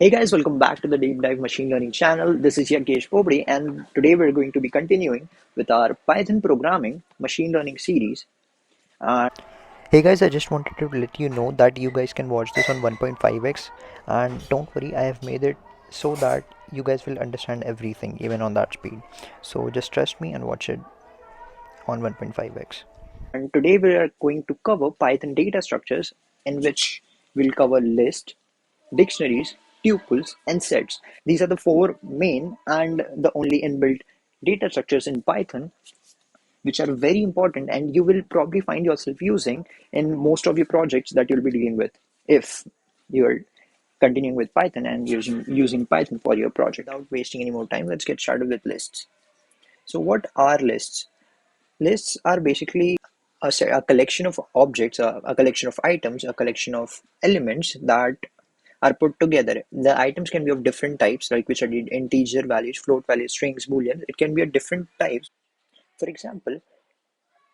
Hey guys, welcome back to the Deep Dive Machine Learning channel. This is Yagesh Bobri, and today we're going to be continuing with our Python programming machine learning series. Uh, Hey guys, I just wanted to let you know that you guys can watch this on 1.5x, and don't worry, I have made it so that you guys will understand everything even on that speed. So just trust me and watch it on 1.5x. and today we are going to cover Python data structures, in which we'll cover list, dictionaries, tuples, and sets. These are the four main and the only inbuilt data structures in Python, which are very important, and you will probably find yourself using in most of your projects that you'll be dealing with if you're continuing with Python and using Python for your project. Without wasting any more time, let's get started with lists. So what are lists? Lists are basically a collection of objects, a collection of items, a collection of elements that are put together. The items can be of different types, like which are integer values, float values, strings, booleans. It can be of different types. For example,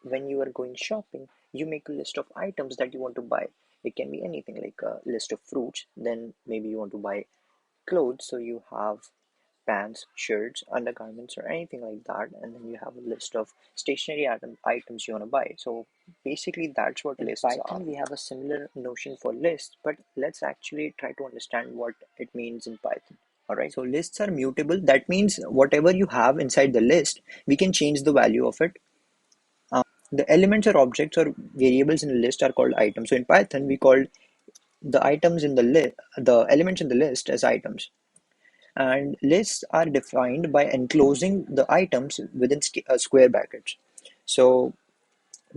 when you are going shopping, you make a list of items that you want to buy. It can be anything like a list of fruits, then maybe you want to buy clothes, so you have pants, shirts, undergarments, or anything like that, and then you have a list of stationery items you want to buy. So basically, that's what lists are. In Python, we have a similar notion for lists, but let's actually try to understand what it means in Python. All right, so lists are mutable. That means whatever you have inside the list, we can change the value of it. The elements or objects or variables in a list are called items. So in Python, we call the elements in the list as items. And lists are defined by enclosing the items within square brackets. So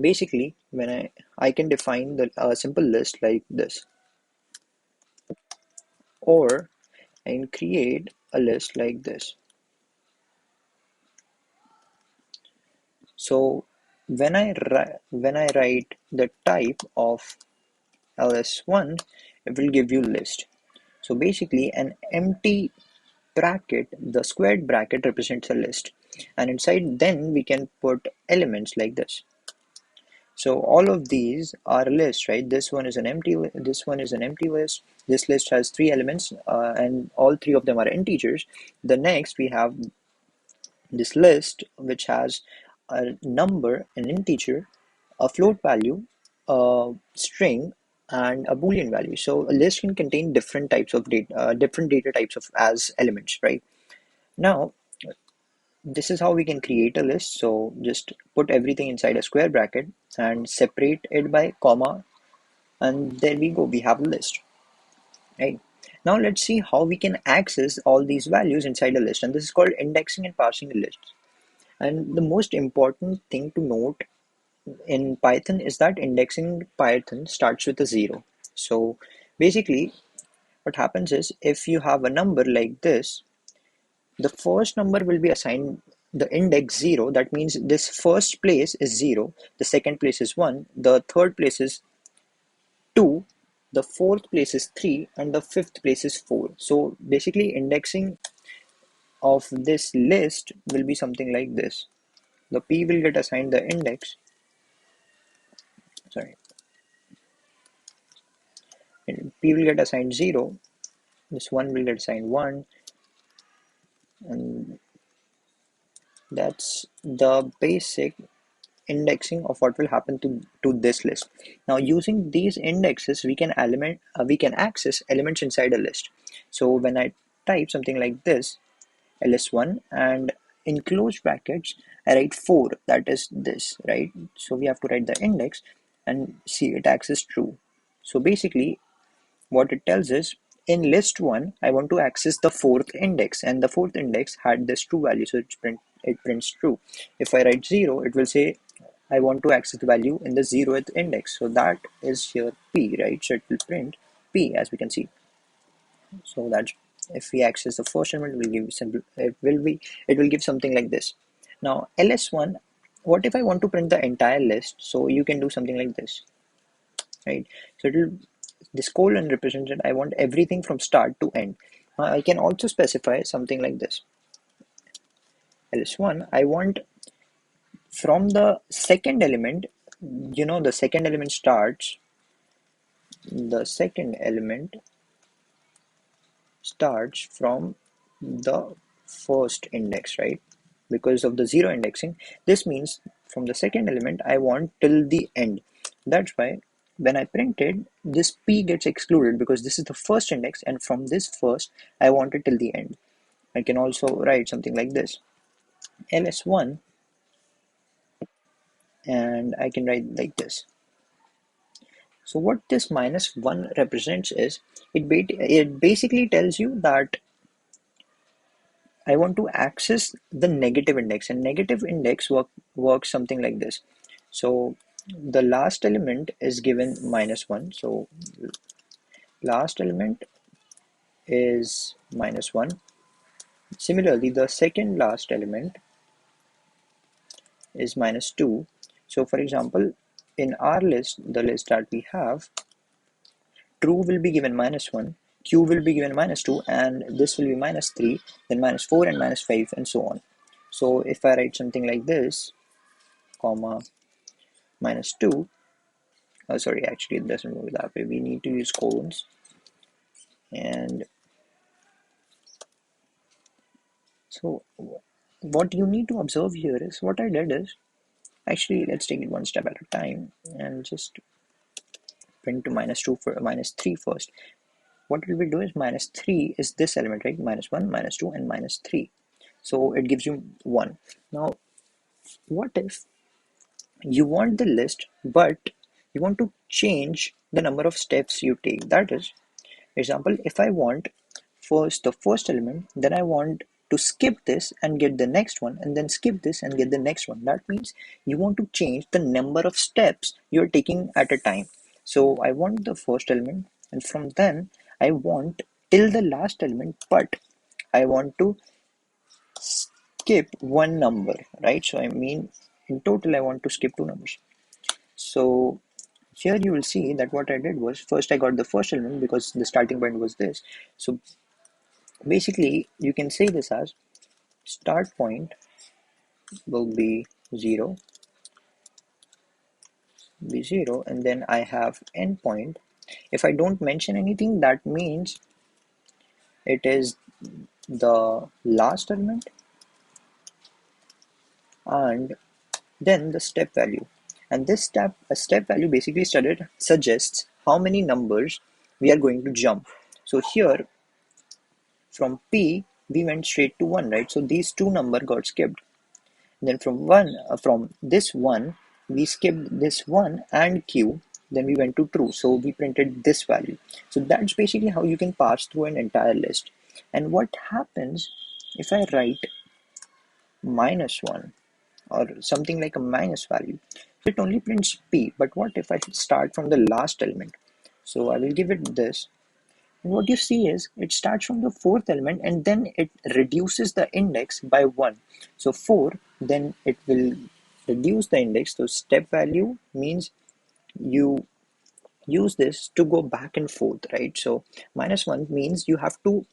basically, when I can define the simple list like this, or I can create a list like this. So when I write the type of ls1, it will give you list. So basically, an empty bracket, the squared bracket represents a list, and inside then we can put elements like this. So all of these are lists, right? This one is an empty list. This list has three elements, and all three of them are integers. The next we have this list which has a number, an integer, a float value, a string, and a boolean value. So a list can contain different data types of as elements, right? Now, this is how we can create a list. So just put everything inside a square bracket and separate it by comma, and there we go. We have a list, right? Now let's see how we can access all these values inside a list, and this is called indexing and parsing a list. And the most important thing to note in Python is that indexing Python starts with a zero. So basically, what happens is if you have a number like this, the first number will be assigned the index 0. That means this first place is 0, the second place is 1, the third place is 2, the fourth place is 3, and the fifth place is 4. So basically, indexing of this list will be something like this. The P will get assigned the index, sorry, P will get assigned 0, this 1 will get assigned 1, and that's the basic indexing of what will happen to this list. Now using these indexes, we can access elements inside a list. So when I type something like this, ls1, and in closed brackets I write 4, that is this, right? So we have to write the index and see it access true. So basically what it tells is, in list 1 I want to access the fourth index, and the fourth index had this true value, so it prints true. If I write 0, it will say I want to access the value in the 0th index, so that is here P, right? So it will print P, as we can see. So that's, if we access the first element, will give simple, it will give something like this. Now ls1, what if I want to print the entire list? So you can do something like this, right? So it will, this colon represents that I want everything from start to end. I can also specify something like this. ls1, I want from the second element, the second element starts from the first index, right? Because of the zero indexing, this means from the second element I want till the end. That's why when I printed, this p gets excluded because this is the first index, and from this first I want it till the end. I can also write something like this, ls1, and I can write like this. So what this minus 1 represents is, it basically tells you that I want to access the negative index, and negative index works something like this. So the last element is given minus 1. So last element is minus 1. Similarly, the second last element is minus 2. So for example, in our list, the list that we have, true will be given minus 1, q will be given minus 2, and this will be minus 3, then minus 4 and minus 5, and so on. So if I write something like this, comma, minus 2, sorry, actually it doesn't work that way. We need to use colons. And so what you need to observe here is, what I did is, actually let's take it one step at a time and just print to minus 2 for minus 3 first. What will we do is, minus 3 is this element, right? Minus 1, minus 2, and minus 3. So it gives you 1. Now, what if you want the list, but you want to change the number of steps you take? That is, example, if I want first the first element, then I want to skip this and get the next one, and then skip this and get the next one. That means you want to change the number of steps you're taking at a time. So I want the first element, and from then I want till the last element, but I want to skip one number, right? So I mean, in total, I want to skip two numbers. So here you will see that what I did was, first I got the first element because the starting point was this. So basically, you can say this as, start point will be 0, and then I have end point. If I don't mention anything, that means it is the last element, and then the step value. And this step value basically suggests how many numbers we are going to jump. So here from P we went straight to 1, right? So these two number got skipped. Then from this one, we skipped this one and Q. Then we went to true. So we printed this value. So that's basically how you can pass through an entire list. And what happens if I write minus 1 or something like a minus value? So it only prints P. But what if I start from the last element? So I will give it this. And what you see is, it starts from the fourth element and then it reduces the index by 1. So 4, then it will reduce the index. So step value means you use this to go back and forth, right? So minus 1 means you have to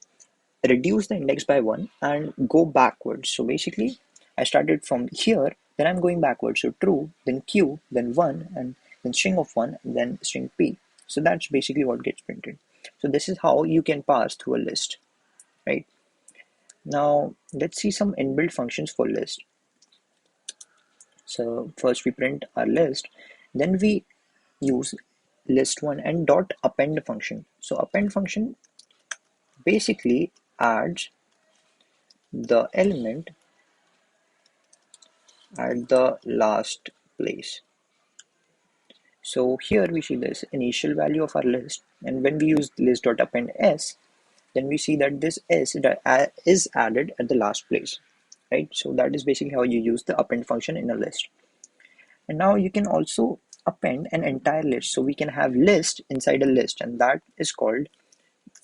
reduce the index by 1 and go backwards. So basically, I started from here, then I'm going backwards. So true, then Q, then 1, and then string of 1, and then string P. So that's basically what gets printed. So this is how you can pass through a list, right? Now let's see some inbuilt functions for list. So first we print our list, then we use list1 and dot append function. So append function basically adds the element at the last place. So here we see this initial value of our list, and when we use list.append s, then we see that this s is added at the last place, right? So that is basically how you use the append function in a list. And now you can also append an entire list. So we can have list inside a list, and that is called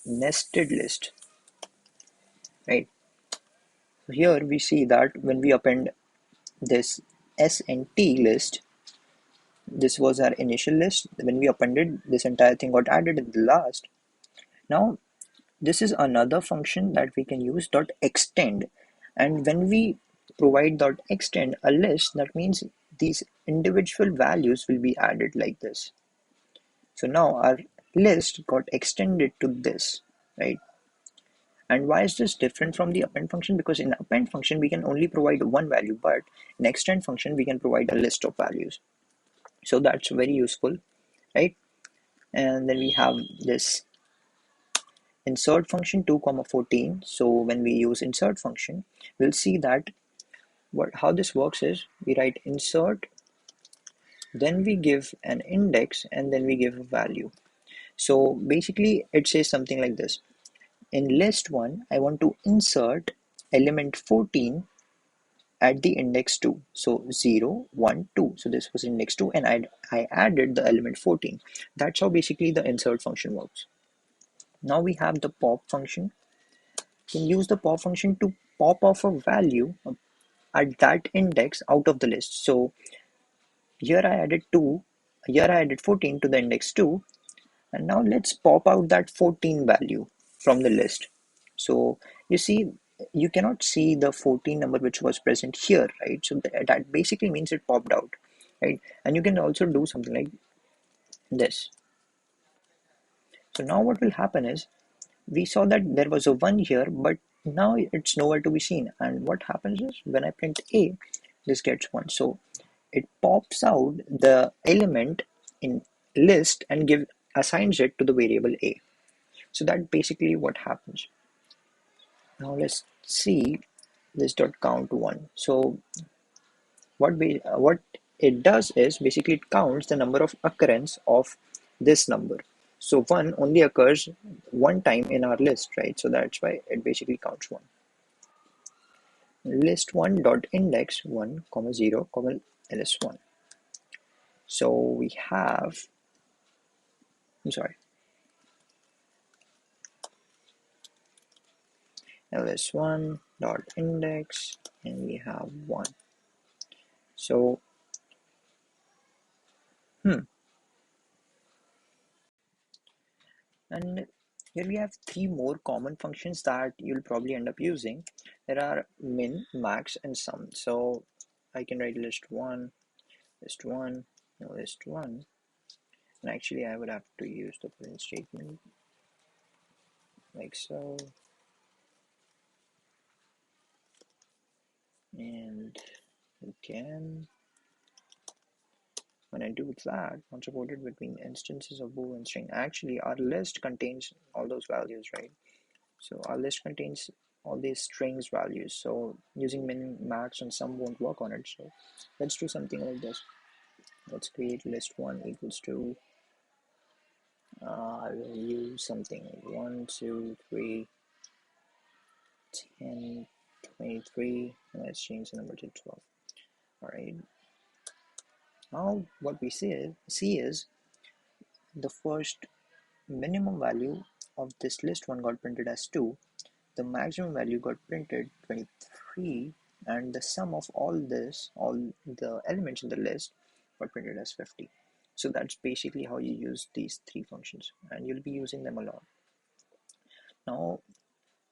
nested list, right? So here we see that when we append this s and t list, this was our initial list. When we appended, this entire thing got added at the last. Now this is another function that we can use, dot extend. And when we provide dot extend a list, that means these individual values will be added like this. So now our list got extended to this, right? And why is this different from the append function? Because in append function we can only provide one value, but in extend function we can provide a list of values. So that's very useful, right? And then we have this insert function 2 comma 14. So when we use insert function, we'll see that how this works is we write insert, then we give an index, and then we give a value. So basically it says something like this: in list 1 I want to insert element 14 at the index 2. So 0, 1, 2. So this was index 2, and I added the element 14. That's how basically the insert function works. Now we have the pop function. You can use the pop function to pop off a value at that index out of the list. So here I added 2, here I added 14 to the index 2, and now let's pop out that 14 value from the list. So you see, you cannot see the 14 number which was present here, right? So that basically means it popped out, right? And you can also do something like this. So now what will happen is, we saw that there was a 1 here, but now it's nowhere to be seen. And what happens is when I print A, this gets 1. So it pops out the element in list and assigns it to the variable A. So that basically what happens. Now let's see this dot count 1. So what it does is basically it counts the number of occurrence of this number. So 1 only occurs one time in our list, right? So that's why it basically counts 1. List 1 dot index 1 comma 0 comma ls1. So we have, I'm sorry, ls1 dot index, and we have 1. So and here we have 3 more common functions that you'll probably end up using. There are min, max, and sum. So I can write list 1, list 1, list 1. And actually I would have to use the print statement like so. And again, when I do that, unsupported between instances of bool and string. Actually, our list contains all those values, right? So our list contains all these strings values. So using min, max, and sum won't work on it. So let's do something like this. Let's create list 1 equals to, I will use something like 1, 2, 3, 10, 23, and let's change the number to 12. All right. Now what we see is the first minimum value of this list 1 got printed as 2, the maximum value got printed 23, and the sum of all the elements in the list got printed as 50. So that's basically how you use these 3 functions, and you'll be using them a lot. Now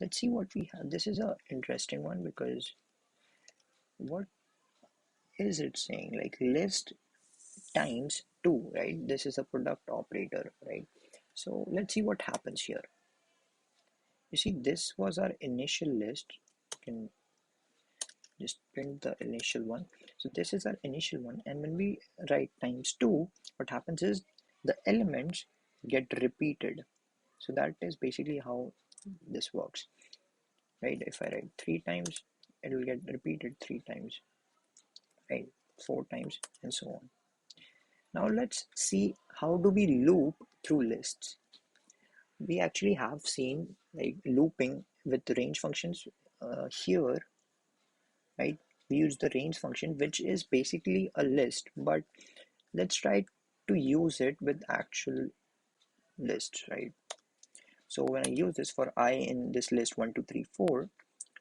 let's see what we have. This is an interesting one because what is it saying? Like list times 2, right? This is a product operator, right? So let's see what happens here. You see, this was our initial list. You can just print the initial one. So this is our initial one, and when we write times 2, what happens is the elements get repeated. So that is basically how this works, right? If I write 3 times, it will get repeated 3 times, right? 4 times, and so on. Now let's see how do we loop through lists. We actually have seen like looping with the range functions here, right? We use the range function, which is basically a list, but let's try to use it with actual lists, right? So when I use this for I in this list 1, 2, 3, 4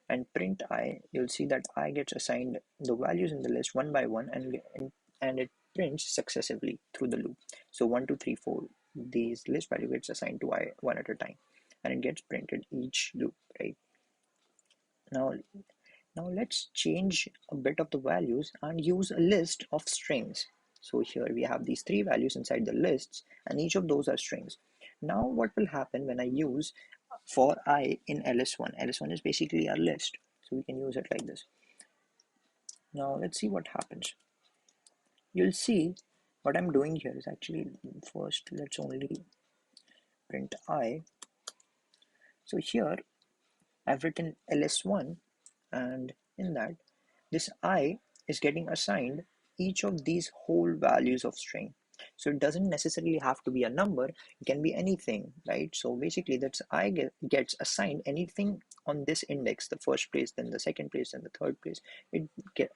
and print I, you'll see that I gets assigned the values in the list one by one, and it prints successively through the loop. So 1, 2, 3, 4, these list value gets assigned to I one at a time, and it gets printed each loop, right? Now let's change a bit of the values and use a list of strings. So here we have these 3 values inside the lists, and each of those are strings. Now what will happen when I use for I in ls1. ls1 is basically our list, so we can use it like this. Now let's see what happens. You'll see what I'm doing here is actually, first let's only print I. So here I've written ls1, and in that, this I is getting assigned each of these whole values of string. So it doesn't necessarily have to be a number, it can be anything, right? So basically that's gets assigned anything on this index, the first place, then the second place, and the third place. It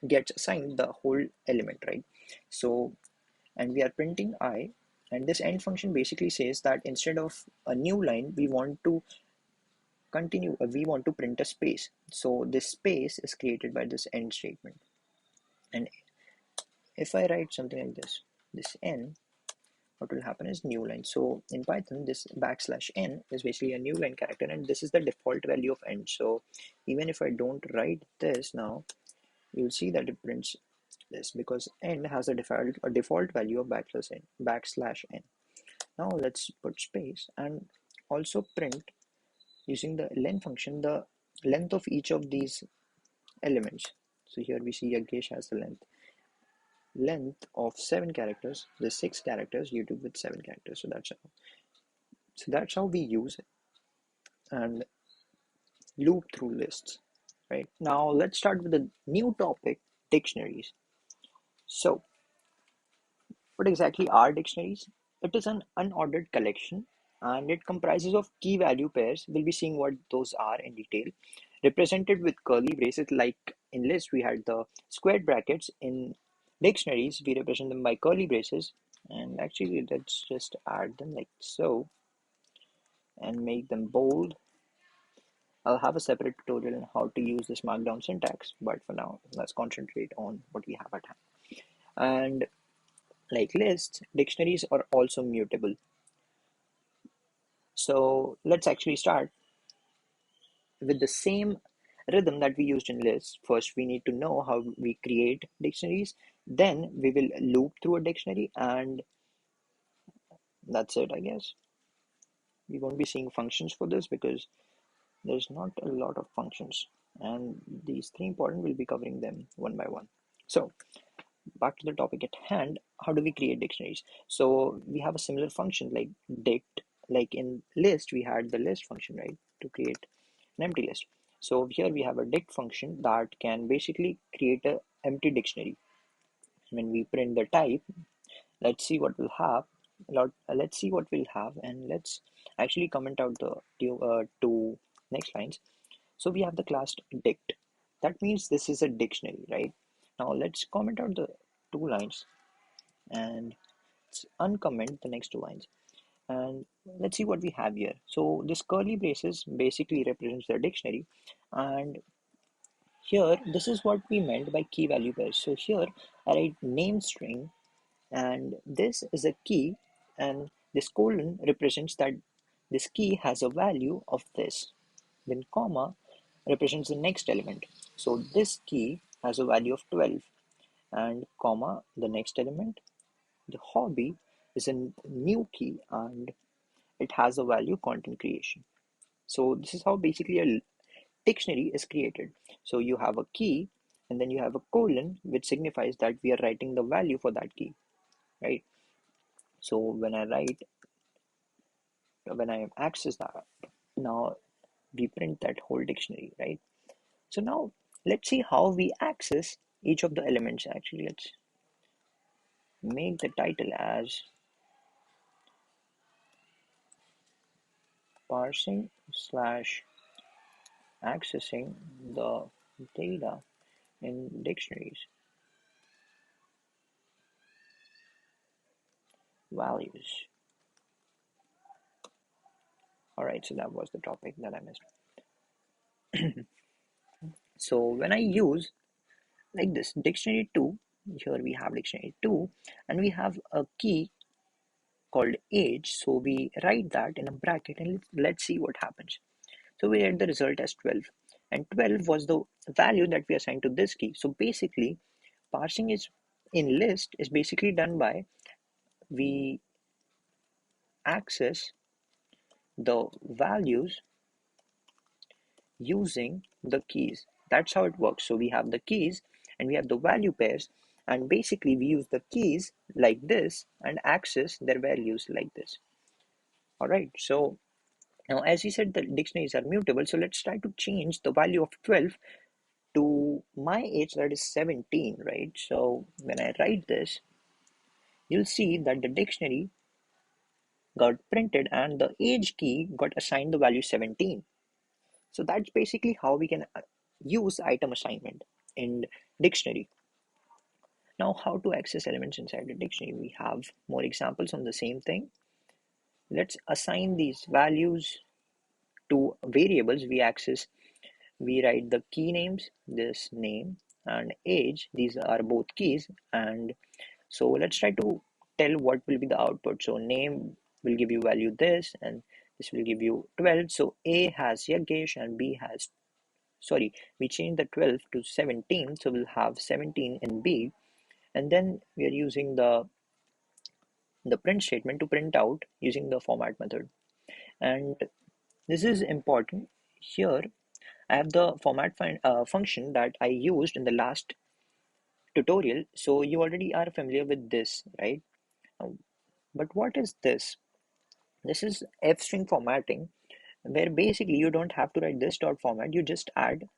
gets assigned the whole element, right? So, and we are printing I, and this end function basically says that instead of a new line, we want to we want to print a space. So this space is created by this end statement. And if I write something like this n, what will happen is new line. So in Python, this \n is basically a new line character, and this is the default value of n. So even if I don't write this now, you'll see that it prints this because n has a default value of \n. Now let's put space and also print using the len function the length of each of these elements. So here we see Yagesh has the length of 7 characters. There's 6 characters, YouTube with 7 characters. So that's how we use it and loop through lists. Right now, let's start with a new topic: dictionaries. So, what exactly are dictionaries? It is an unordered collection, and it comprises of key value pairs. We'll be seeing what those are in detail. Represented with curly braces, like in list we had the squared brackets. In dictionaries, we represent them by curly braces. And actually, let's just add them like so and make them bold. I'll have a separate tutorial on how to use this markdown syntax, but for now, let's concentrate on what we have at hand. And like lists, dictionaries are also mutable. So let's actually start with the same rhythm that we used in lists. First, we need to know how we create dictionaries. Then we will loop through a dictionary, and that's it, I guess. We won't be seeing functions for this because there's not a lot of functions. And these three important, we'll be covering them one by one. So back to the topic at hand, how do we create dictionaries? So we have a similar function like dict. Like in list, we had the list function, right, to create an empty list. So here we have a dict function that can basically create an empty dictionary. When we print the type, let's see what we'll have. Let's see what we'll have, and let's actually comment out the two next lines. So we have the class dict. That means this is a dictionary, right? Now let's comment out the two lines and let's uncomment the next two lines. And let's see what we have here. So this curly braces basically represents the dictionary, and here this is what we meant by key value pairs. So here I write name string, and this is a key, and this colon represents that this key has a value of this. Then comma represents the next element. So this key has a value of 12, and comma the next element. The hobby is a new key, and it has a value content creation. So this is how basically a dictionary is created. So you have a key, and then you have a colon, which signifies that we are writing the value for that key, right? So when I access that, now we print that whole dictionary, right? So now let's see how we access each of the elements. Actually, let's make the title as parsing slash accessing the data in dictionaries values. All right, so that was the topic that I missed. So when I use like this dictionary 2, here we have dictionary 2, and we have a key called age. So we write that in a bracket, and let's see what happens. So we get the result as 12, and 12 was the value that we assigned to this key. So basically, parsing is in list is basically done by we access the values using the keys. That's how it works. So we have the keys and we have the value pairs, and basically we use the keys like this and access their values like this. All right, so now as we said, the dictionaries are mutable, so let's try to change the value of 12 to my age, that is 17, right? So when I write this, you'll see that the dictionary got printed and the age key got assigned the value 17. So that's basically how we can use item assignment in dictionary. Now, how to access elements inside the dictionary? We have more examples on the same thing. Let's assign these values to variables we write the key names, this name and age. These are both keys, and so let's try to tell what will be the output. So name will give you value this, and this will give you 12. So A has Yagesh and B has, sorry, we change the 12 to 17, so we'll have 17 in B, and then we are using the print statement to print out using the format method. And this is important. Here I have the format function that I used in the last tutorial, so you already are familiar with this, right? But what is this? This is f string formatting, where basically you don't have to write this dot format, you just add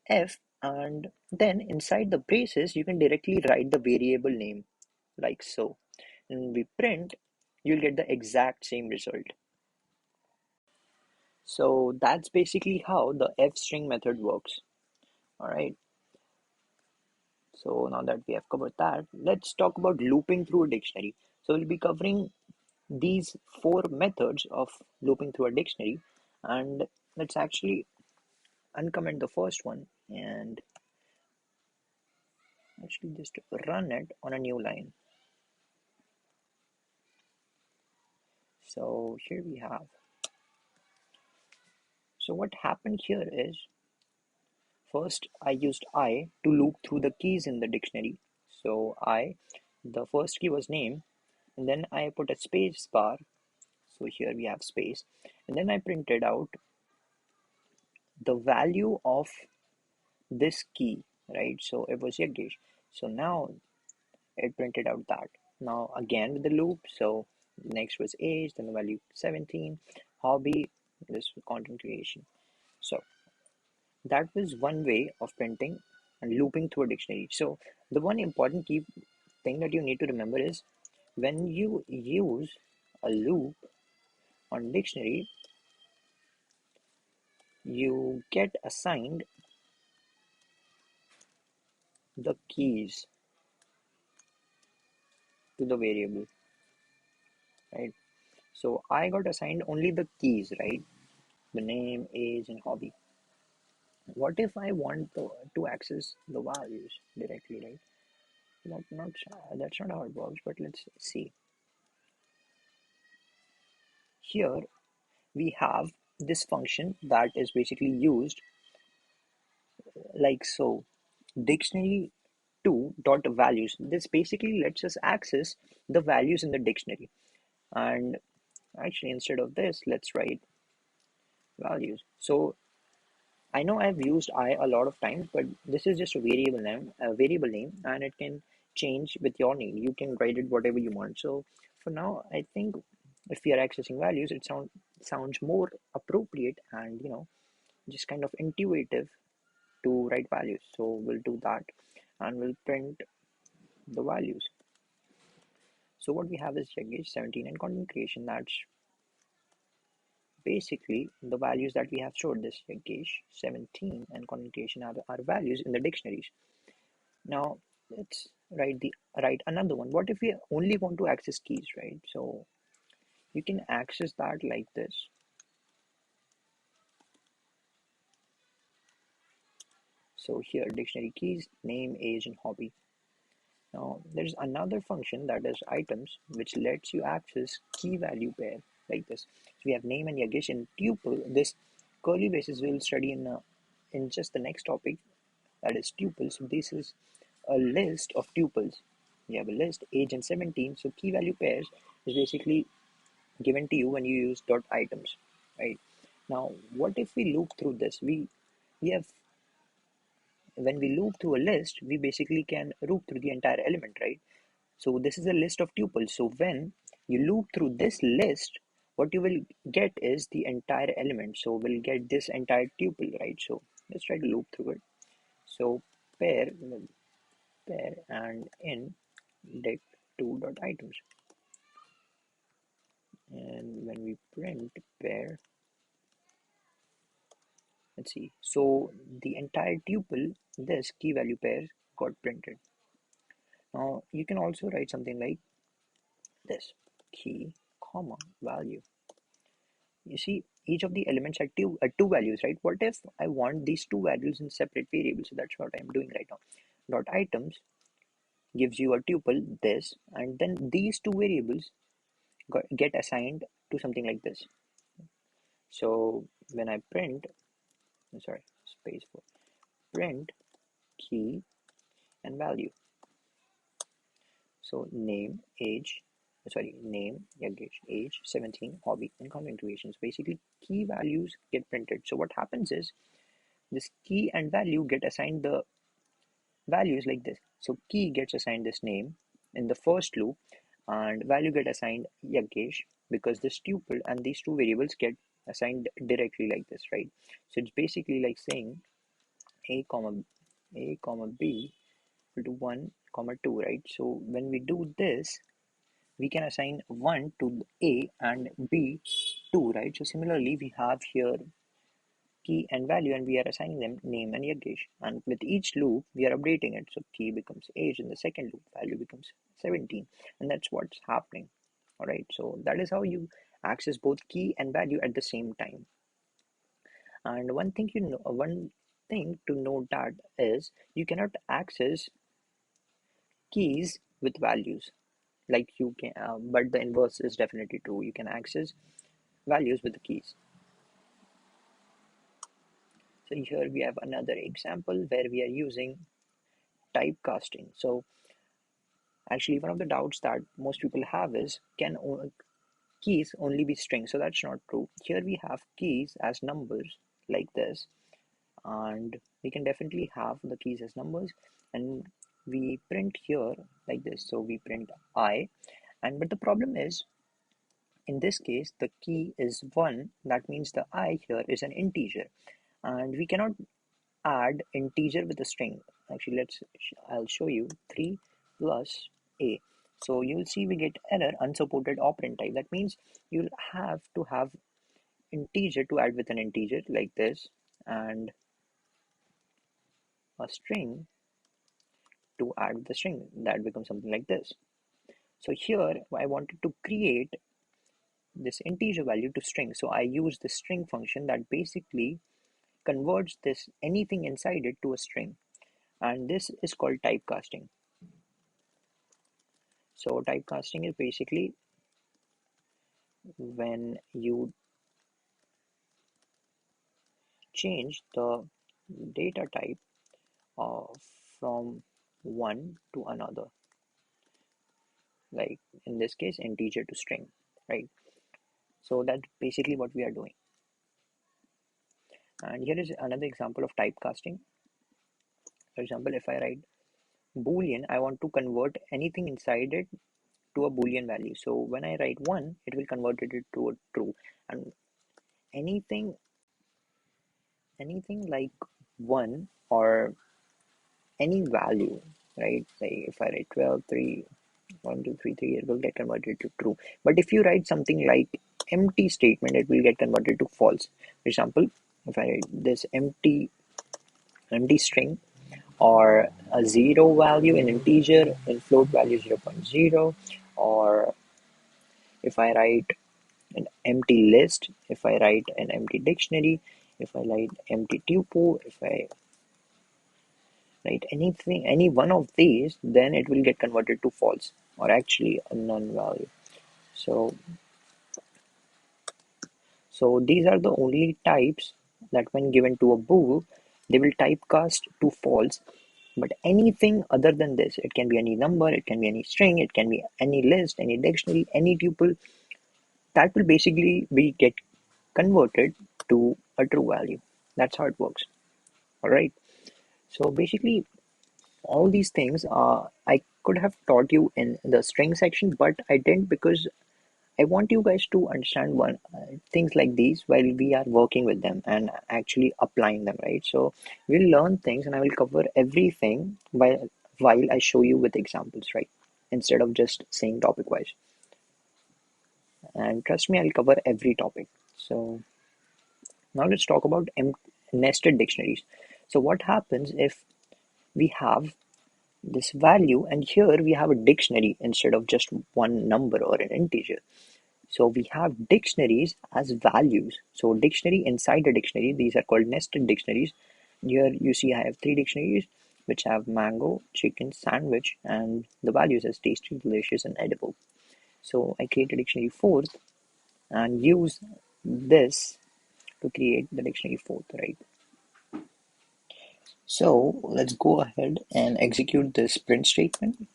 f, and then inside the braces you can directly write the variable name like so, and we print, you'll get the exact same result. So that's basically how the f string method works. All right, so now that we have covered that, let's talk about looping through a dictionary. So we'll be covering these four methods of looping through a dictionary, and let's actually uncomment the first one and actually just run it on a new line. So here we have, so what happened here is, first I used I to loop through the keys in the dictionary. So I, the first key was name, and then I put a space bar, so here we have space, and then I printed out the value of this key, right? So it was Yagesh. So now it printed out that. Now again with the loop, so next was age, then the value 17, hobby, this was content creation. So that was one way of printing and looping through a dictionary. So the one important key thing that you need to remember is, when you use a loop on dictionary, you get assigned the keys to the variable, right? So I got assigned only the keys, right? The name, age, and hobby. What if I want to access the values directly, right? That's not how it works, but let's see. Here we have this function that is basically used like so. Dictionary 2 dot values. This basically lets us access the values in the dictionary. And actually, instead of this, let's write values. So I know I've used I a lot of times, but this is just a variable name, and it can change with your need. You can write it whatever you want. So for now, I think if we are accessing values, it sounds more appropriate and just kind of intuitive to write values. So we'll do that, and we'll print the values. So what we have is Jaggesh 17 and content creation. That's basically the values that we have stored. This Jaggesh 17 and content creation are our values in the dictionaries. Now let's write another one. What if we only want to access keys, right? So you can access that like this. So here, dictionary keys, name, age, and hobby. Now there's another function that is items, which lets you access key value pair like this. So we have name and Yagesh in tuple. This curly braces we'll study in just the next topic, that is tuples. So this is a list of tuples. We have a list, age and 17. So key value pairs is basically given to you when you use dot items, right? Now, what if we loop through this? We we have when we loop through a list, we basically can loop through the entire element, right? So this is a list of tuples. So when you loop through this list, what you will get is the entire element. So we'll get this entire tuple, right? So let's try to loop through it. So pair and in dict 2.items, and when we print pair, let's see. So the entire tuple, this key value pair, got printed. Now you can also write something like this: key, comma, value. You see, each of the elements are two values, right? What if I want these two values in separate variables? So that's what I'm doing right now. Dot items gives you a tuple, this, and then these two variables get assigned to something like this. So when I print, sorry, space for print key and value. So name, Yagesh, age 17, hobby, and content creation. So basically, key values get printed. So what happens is this key and value get assigned the values like this. So key gets assigned this name in the first loop, and value get assigned Yagesh because this tuple and these two variables get assigned directly like this, right? So it's basically like saying a comma b equal to 1 comma 2, right? So when we do this, we can assign 1 to a and b 2, right? So similarly, we have here key and value, and we are assigning them name and Yagesh. And with each loop, we are updating it. So key becomes age in the second loop, value becomes 17, and that's what's happening. All right, so that is how you access both key and value at the same time. And one thing to note that is you cannot access keys with values like you can, but the inverse is definitely true. You can access values with the keys. So here we have another example where we are using typecasting. So actually, one of the doubts that most people have is can keys only be strings? So that's not true. Here we have keys as numbers like this, and we can definitely have the keys as numbers, and we print here like this. So we print I, and but the problem is in this case the key is 1. That means the I here is an integer, and we cannot add integer with a string. Actually, I'll show you 3 plus a. So you'll see we get error unsupported operand type. That means you'll have to have integer to add with an integer like this, and a string to add with the string. That becomes something like this. So here I wanted to create this integer value to string. So I use the string function that basically converts this anything inside it to a string, and this is called typecasting. So typecasting is basically when you change the data type from one to another, like in this case integer to string, right? So that's basically what we are doing. And here is another example of typecasting. For example, if I write boolean, I want to convert anything inside it to a boolean value. So when I write 1, it will convert it to a true, and anything like 1 or any value, right? Like if I write 12, 3, 1, 2, 3, 3, it will get converted to true. But if you write something like empty statement, it will get converted to false. For example, if I write this empty string, or a 0 value in integer in float value 0.0, or if I write an empty list, if I write an empty dictionary, if I write empty tuple, if I write anything, any one of these, then it will get converted to false, or actually a none value. So these are the only types that when given to a bool, they will typecast to false. But anything other than this, it can be any number, it can be any string, it can be any list, any dictionary, any tuple, that will basically be get converted to a true value. That's how it works. All right. So basically, all these things I could have taught you in the string section, but I didn't because I want you guys to understand one things like these while we are working with them and actually applying them, right? So we'll learn things and I will cover everything while I show you with examples, right? Instead of just saying topic wise. And trust me, I'll cover every topic. So now let's talk about nested dictionaries. So what happens if we have this value and here we have a dictionary instead of just one number or an integer? So we have dictionaries as values. So dictionary inside a dictionary, these are called nested dictionaries. Here you see I have three dictionaries which have mango, chicken, sandwich, and the values as tasty, delicious, and edible. So I create a dictionary fourth and use this to create the dictionary fourth, right? So let's go ahead and execute this print statement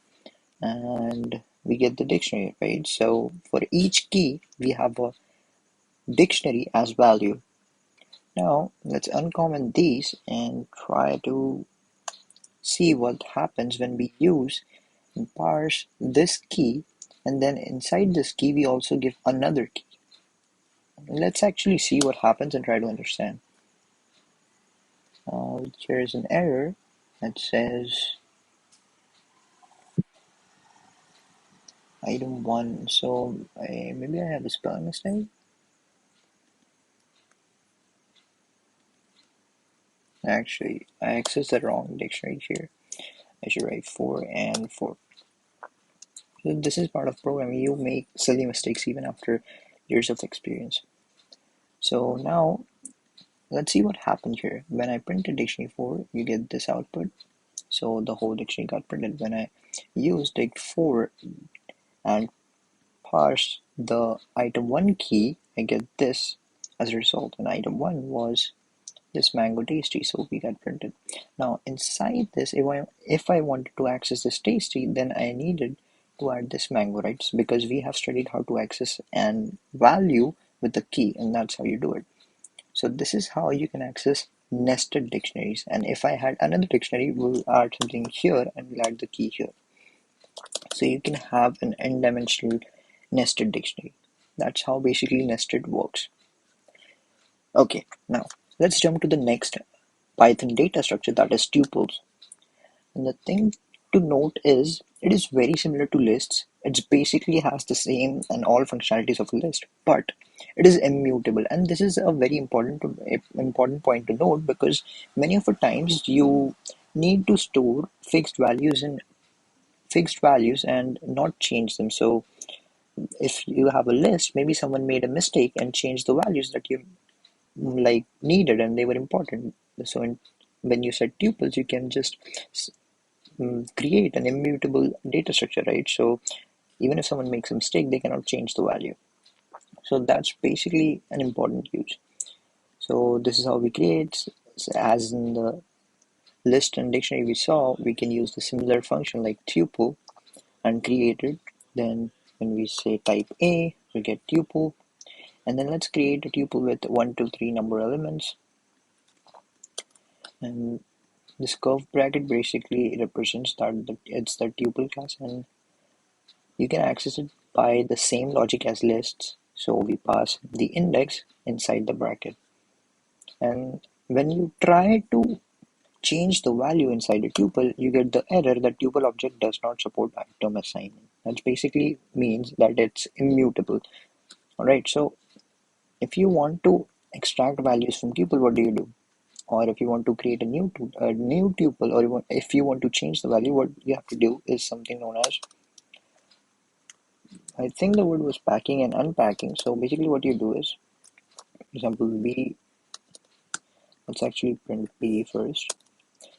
and we get the dictionary, right? So for each key, we have a dictionary as value. Now let's uncomment these and try to see what happens when we use and parse this key, and then inside this key we also give another key. Let's actually see what happens and try to understand. Here is an error that says item 1, so maybe I have a spelling mistake. Actually, I accessed the wrong dictionary here. I should write 4 and 4. So this is part of programming. You make silly mistakes even after years of experience. So now let's see what happened here. When I printed dictionary 4, you get this output. So the whole dictionary got printed. When I use dict 4 and parse the item 1 key, I get this as a result. And item 1 was this mango tasty, so we got printed. Now inside this, if I wanted to access this tasty, then I needed to add this mango, right? Because we have studied how to access and value with the key, and that's how you do it. So this is how you can access nested dictionaries. And if I had another dictionary, we'll add something here and we'll add the key here. So you can have an n-dimensional nested dictionary. That's how basically nested works. Okay, now let's jump to the next Python data structure, that is tuples. And the thing to note is it is very similar to lists. It basically has the same and all functionalities of a list, but it is immutable. And this is a very important point to note because many of the times you need to store fixed values and not change them. So if you have a list, maybe someone made a mistake and changed the values that you like needed and they were important. So when you set tuples, you can just create an immutable data structure, right? So even if someone makes a mistake, they cannot change the value. So that's basically an important use. So this is how we create. So as in the list and dictionary we saw, we can use the similar function like tuple and create it. Then when we say type A, we get tuple. And then let's create a tuple with 1, 2, 3 number elements. And this curved bracket basically represents that it's the tuple class, and you can access it by the same logic as lists. So we pass the index inside the bracket. And when you try to change the value inside a tuple, you get the error that tuple object does not support item assignment. That basically means that it's immutable. Alright, so if you want to extract values from tuple, what do you do? Or if you want to create a new tuple, or if you want to change the value, what you have to do is something known as, I think the word was packing and unpacking. So basically what you do is, for example, B, let's actually print B first.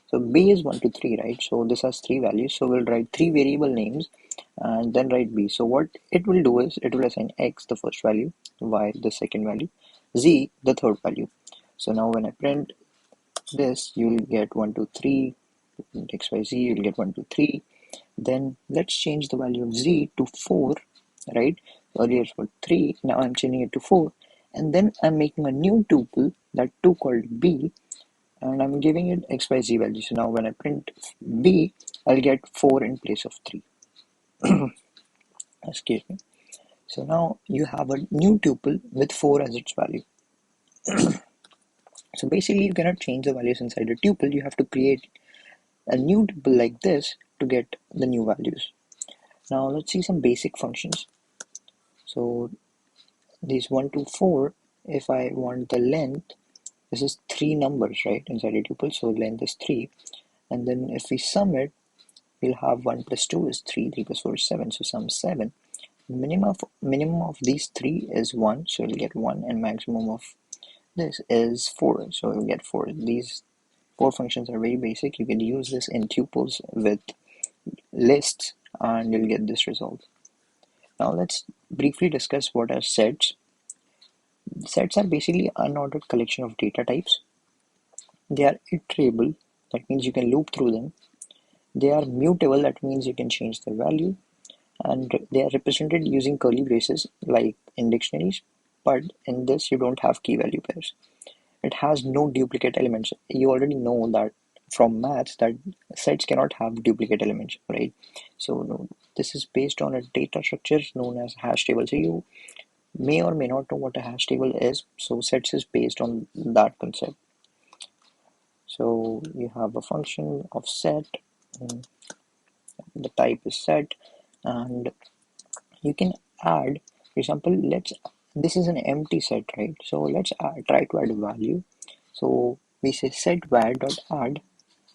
So B is 1 to 3, right? So this has 3 values. So we'll write 3 variable names and then write B. So what it will do is it will assign X the first value, Y the second value, Z the third value. So now when I print this, you'll get 1, 2, 3, X, Y, Z, you'll get 1, 2, 3. Then let's change the value of Z to 4, right? Earlier it was 3, now I'm changing it to 4. And then I'm making a new tuple, that 2 called B, and I'm giving it XYZ value. So now when I print B, I'll get 4 in place of 3. Excuse me. So now you have a new tuple with 4 as its value. So basically you cannot change the values inside a tuple, you have to create a new tuple like this to get the new values. Now let's see some basic functions. So these 1 to 4, if I want the length, this is 3 numbers, right, inside a tuple, so length is 3. And then if we sum it, we'll have 1 plus 2 is 3, 3 plus 4 is 7, so sum 7. Minimum of these 3 is 1, so you'll get 1, and maximum of this is 4, so you'll get 4. These 4 functions are very basic. You can use this in tuples with lists and you'll get this result. Now let's briefly discuss what are sets. Sets are basically unordered collection of data types. They are iterable, that means you can loop through them. They are mutable, that means you can change their value. And they are represented using curly braces like in dictionaries, but in this you don't have key value pairs. It has no duplicate elements. You already know that from maths that sets cannot have duplicate elements, right? So no, this is based on a data structure known as hash table. So you may or may not know what a hash table is. So sets is based on that concept. So you have a function of set, the type is set, and you can add, for example, this is an empty set, right? So let's try to add a value. So we say set var dot add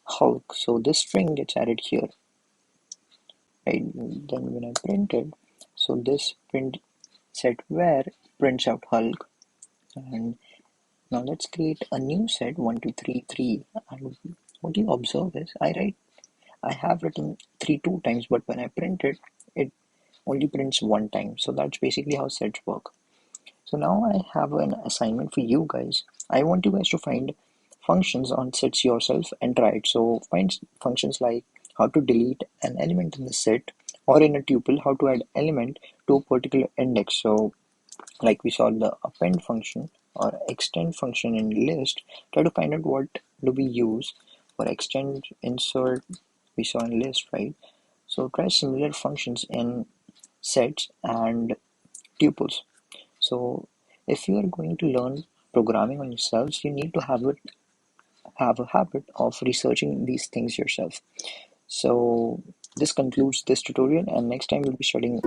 Hulk. So this string gets added here, right? Then when I print it, so this print set var prints out Hulk. And now let's create a new set 1 2 3 3. And what you observe is I have written 3 two times, but when I print it, it only prints 1 time. So that's basically how sets work. So now I have an assignment for you guys. I want you guys to find functions on sets yourself and try it. So find functions like how to delete an element in the set, or in a tuple how to add element to a particular index. So like we saw the append function or extend function in list, try to find out what do we use for extend, insert, we saw in list, right? So try similar functions in sets and tuples. So if you are going to learn programming on yourselves, you need to have a habit of researching these things yourself. So this concludes this tutorial, and next time we'll be studying